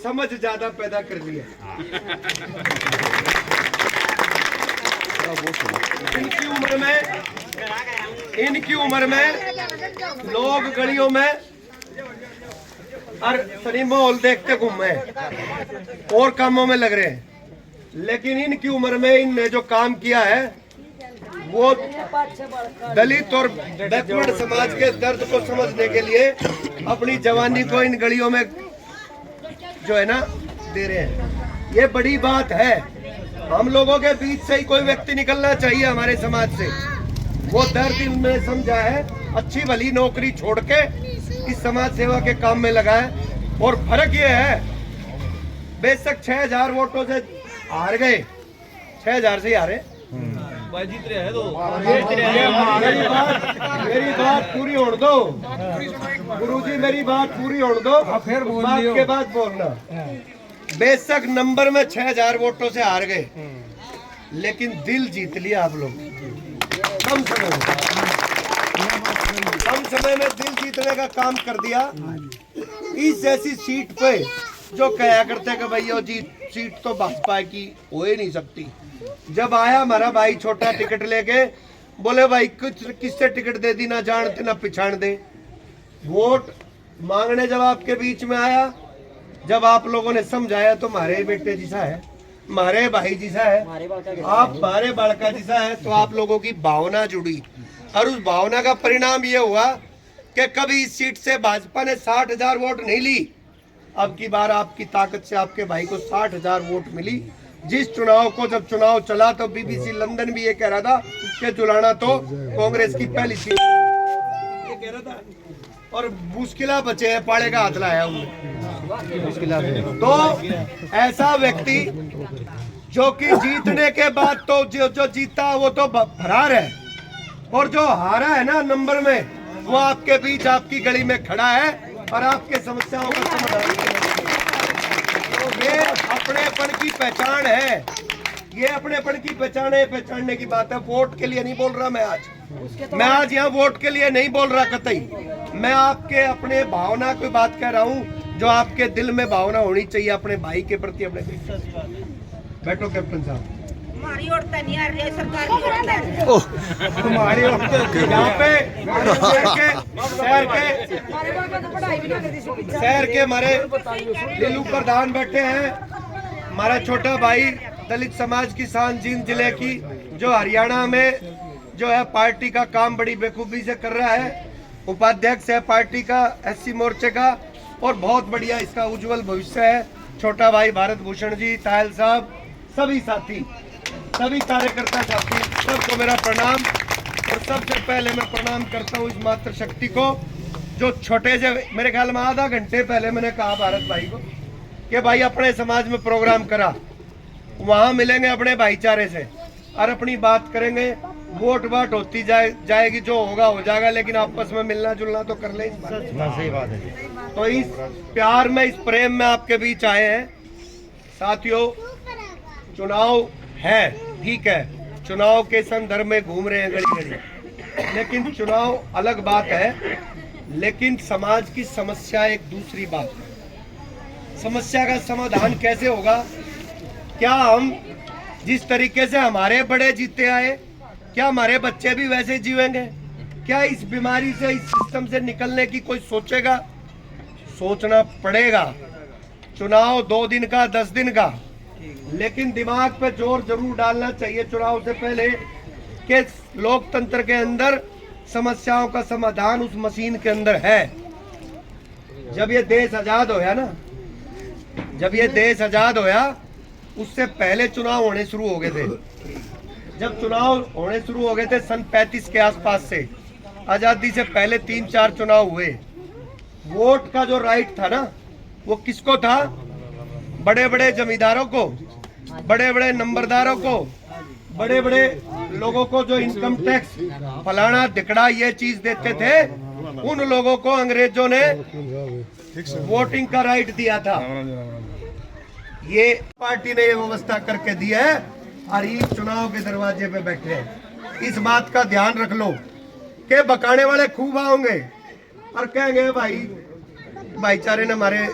समझ ज्यादा पैदा कर दी है। इनकी उम्र में लोग गलियों में और सिनेमा हॉल देखते घूमे और कामों में लग रहे हैं, लेकिन इनकी उम्र में इनने जो काम किया है वो दलित और बैकवर्ड समाज के दर्द को समझने के लिए अपनी जवानी को इन गलियों में जो है ना दे रहे हैं। ये बड़ी बात है। हम लोगों के बीच से ही कोई व्यक्ति निकलना चाहिए हमारे समाज से, वो दर्द इनमें समझा है, अच्छी भली नौकरी छोड़ के इस समाज सेवा के काम में लगा है। और फर्क ये है, बेशक 6000 वोटों से हार गए, 6000 से ही हारे, जीत रहे हैं तो मेरी बात पूरी होने दो गुरुजी, मेरी बात पूरी होने दो, फिर बात के बाद बोलना। बेशक नंबर में 6000 वोटों से हार गए, लेकिन दिल जीत लिया आप लोग। कम समय में दिल जीतने का काम कर दिया। इस जैसी सीट पे जो कहा करते कि भैया जी सीट तो भाजपा की हो ही नहीं सकती, जब आया हमारा भाई छोटा टिकट लेके, बोले भाई कुछ किससे टिकट दे दी, ना जानते ना पिछाड़ दे। वोट मांगने जब आपके बीच में आया, जब आप लोगों ने समझाया तो हमारे बेटे जैसा है, हमारे भाई जैसा है, आप हमारे बालका जैसा है, तो आप लोगों की भावना जुड़ी और उस भावना का परिणाम ये हुआ कि कभी इस सीट से भाजपा ने 60,000 वोट नहीं ली। अब की बार आपकी ताकत से आपके भाई को 60,000 वोट मिली। जिस चुनाव को जब चुनाव चला तो बीबीसी लंदन भी ये कह रहा था कि जुलाना तो कांग्रेस की पहली सीट ये कह रहा था, और मुश्किला बचे हैं, पाड़े का हाथ लाया उन्होंने। तो ऐसा व्यक्ति जो कि जीतने के बाद तो जो जीता वो तो फरार है, और जो हारा है ना नंबर में, वो आपके बीच आपकी गली में खड़ा है और आपके समस्याओं का समाधान। ये अपनेपन की पहचान है, ये अपनेपन की पहचान है, पहचानने की बात है। वोट के लिए नहीं बोल रहा मैं आज यहाँ वोट के लिए नहीं बोल रहा कतई। मैं आपके अपने भावना की बात कह रहा हूँ, जो आपके दिल में भावना होनी चाहिए अपने भाई के प्रति। अपने बैठो कैप्टन साहब। हमारी औरतें नहीं आ रही है, सरकार की औरतें तुम्हारी यहाँ पे शहर के हमारे लीलू प्रधान बैठे हैं, हमारा छोटा भाई दलित समाज की शान जींद जिले की, जो हरियाणा में जो है पार्टी का काम बड़ी बेखूबी से कर रहा है, उपाध्यक्ष है पार्टी का एससी मोर्चे का, और बहुत बढ़िया इसका उज्जवल भविष्य है। छोटा भाई भारत भूषण जी, तायल साहब, सभी साथी, सभी कार्यकर्ता साथी, सबको मेरा प्रणाम। और सबसे पहले मैं प्रणाम करता हूँ इस मातृ शक्ति को, जो छोटे से, मेरे ख्याल में आधा घंटे पहले मैंने कहा भारत भाई को कि भाई अपने समाज में प्रोग्राम करा, वहाँ मिलेंगे अपने भाईचारे से और अपनी बात करेंगे। वोट वाट होती जाएगी, जो होगा हो जाएगा, लेकिन आपस में मिलना जुलना तो कर ले। सही बात है। तो इस प्यार में, इस प्रेम में आपके बीच आए हैं। साथियों, चुनाव है, ठीक है, चुनाव के संदर्भ में घूम रहे हैं गली गली, लेकिन चुनाव अलग बात है, लेकिन समाज की समस्या एक दूसरी बात है। समस्या का समाधान कैसे होगा? क्या हम जिस तरीके से हमारे बड़े जीते आए, क्या हमारे बच्चे भी वैसे जीवेंगे? क्या इस बीमारी से, इस सिस्टम से निकलने की कोई सोचेगा? सोचना पड़ेगा। चुनाव 2 दिन का, 10 दिन का, लेकिन दिमाग पे जोर जरूर डालना चाहिए चुनाव से पहले कि लोकतंत्र के अंदर समस्याओं का समाधान उस मशीन के अंदर है। जब ये देश आजाद होया ना, जब ये देश आजाद होया, उससे पहले चुनाव होने शुरू हो गए थे। जब चुनाव होने शुरू हो गए थे सन 35 के आसपास से, आजादी से पहले 3-4 चुनाव हुए। वोट का जो राइट था ना, वो किसको था? बड़े बड़े जमींदारों को, बड़े बड़े नंबरदारों को, बड़े बड़े लोगों को जो इनकम टैक्स फलाना दिकड़ा ये चीज देते थे, उन लोगों को अंग्रेजों ने वोटिंग का राइट दिया था। ये पार्टी ने ये व्यवस्था करके दी है और ये चुनाव के दरवाजे पे बैठे हैं। इस बात का ध्यान रख लो कि बकाने वाले खूब आओगे और कहेंगे भाई भाईचारे ने हमारे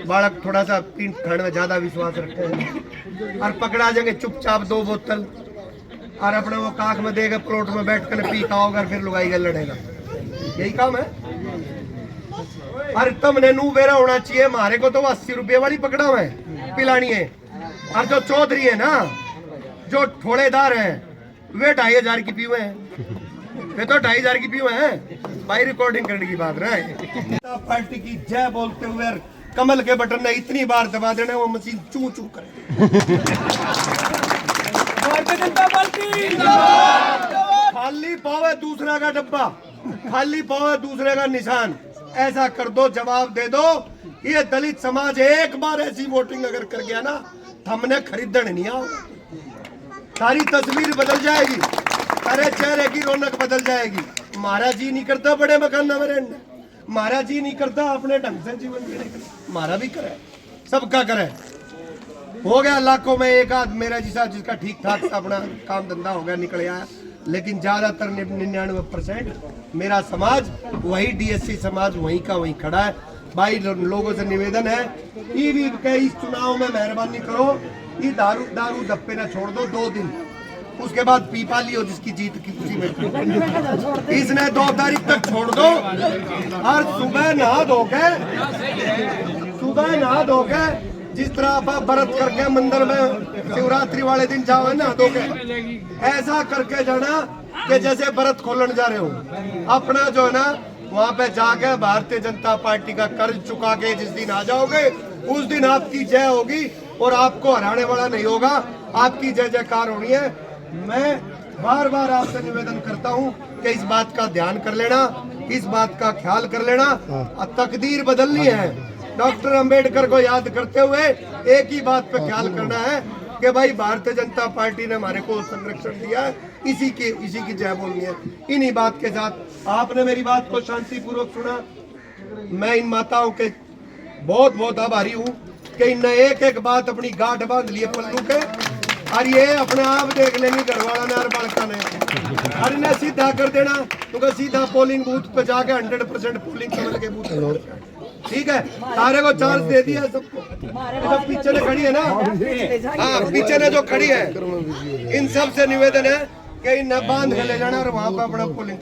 बालक थोड़ा सा पीठ खाने में ज्यादा विश्वास रखते हैं और पकड़ा जाएंगे चुपचाप 2 बोतल और अपने वो काख में देगा प्लॉट में बैठ कर पी खाओगा फिर लुगाई कर लड़ेगा। यही काम है। और तुमने नू बेरा होना चाहिए। हमारे को तो 80 रुपये वाली पकड़ा हुआ है पिलानी है। और जो चौधरी है ना, जो ठोड़ेदार है, वे 2500 की पीवे हैं। वे तो 2500 की पीवे हैं। भाई रिकॉर्डिंग करने की बात रहा है। पार्टी की जय बोलते हुए कमल के बटन ने इतनी बार दबा देना वो मशीन चू चू करे। भारतीय जनता पार्टी खाली पावे दूसरा का डब्बा, खाली पावे दूसरे का निशान। ऐसा कर दो, जवाब दे दो। ये दलित समाज एक बार ऐसी वोटिंग अगर कर गया ना, हमने खरीदने नहीं आओ। सारी तस्वीर बदल जाएगी, सारे चेहरे की रौनक बदल जाएगी। महाराज जी नहीं करता बड़े मकान में रहने, महाराज जी नहीं करता अपने ढंग से जीवन जीने का, हमारा भी करे, सबका करे। हो गया लाखों में एक आध मेरा जैसा जिसका ठीक ठाक सा अपना काम धंधा हो गया, निकल आया। लेकिन ज्यादातर 99% मेरा समाज वही डीएससी समाज वहीं का वहीं खड़ा है। भाई लोगों से निवेदन है, इस चुनाव में मेहरबानी करो, ये दारू धप्पे ना छोड़ दो 2 दिन, उसके बाद पीपा लियो जिसकी जीत की खुशी में। इसने 2 तारीख तक छोड़ दो और सुबह नहा धो के जिस तरह आप व्रत करके मंदिर में शिवरात्रि वाले दिन जाओ ना धो के, ऐसा करके जाना कि जैसे व्रत खोलने जा रहे हो। अपना जो है ना वहाँ पे जाके भारतीय जनता पार्टी का कर्ज चुका के जिस दिन आ जाओगे, उस दिन आपकी जय होगी और आपको हराने वाला नहीं होगा। आपकी जय जयकार होनी है। मैं बार बार आपसे निवेदन करता हूँ कि इस बात का ध्यान कर लेना, इस बात का ख्याल कर लेना। तकदीर बदलनी है। डॉक्टर अंबेडकर को याद करते हुए एक ही बात पे ख्याल करना है कि भाई भारतीय जनता पार्टी ने हमारे को संरक्षण दिया है, इसी की जय बोलनी है। इन्हीं बात के साथ आपने मेरी बात को शांतिपूर्वक सुना। मैं इन माताओं के बहुत बहुत आभारी हूँ कि इनने एक एक बात अपनी गांठ बांध ली पल्लू के, और ये अपने आप देख लेंगे घरवाला ने और बालका ने, और इन्हें सीधा कर देना तो सीधा पोलिंग बूथ पे जाके 100% पोलिंग समझ के बूथ। ठीक है, सारे को चांस दे दिया सबको। तो पीछे ने खड़ी है ना, हाँ पीछे ने जो खड़ी है, इन सब से निवेदन है कि इन्हें बांध के ले जाना और वहां पर अपना पोलिंग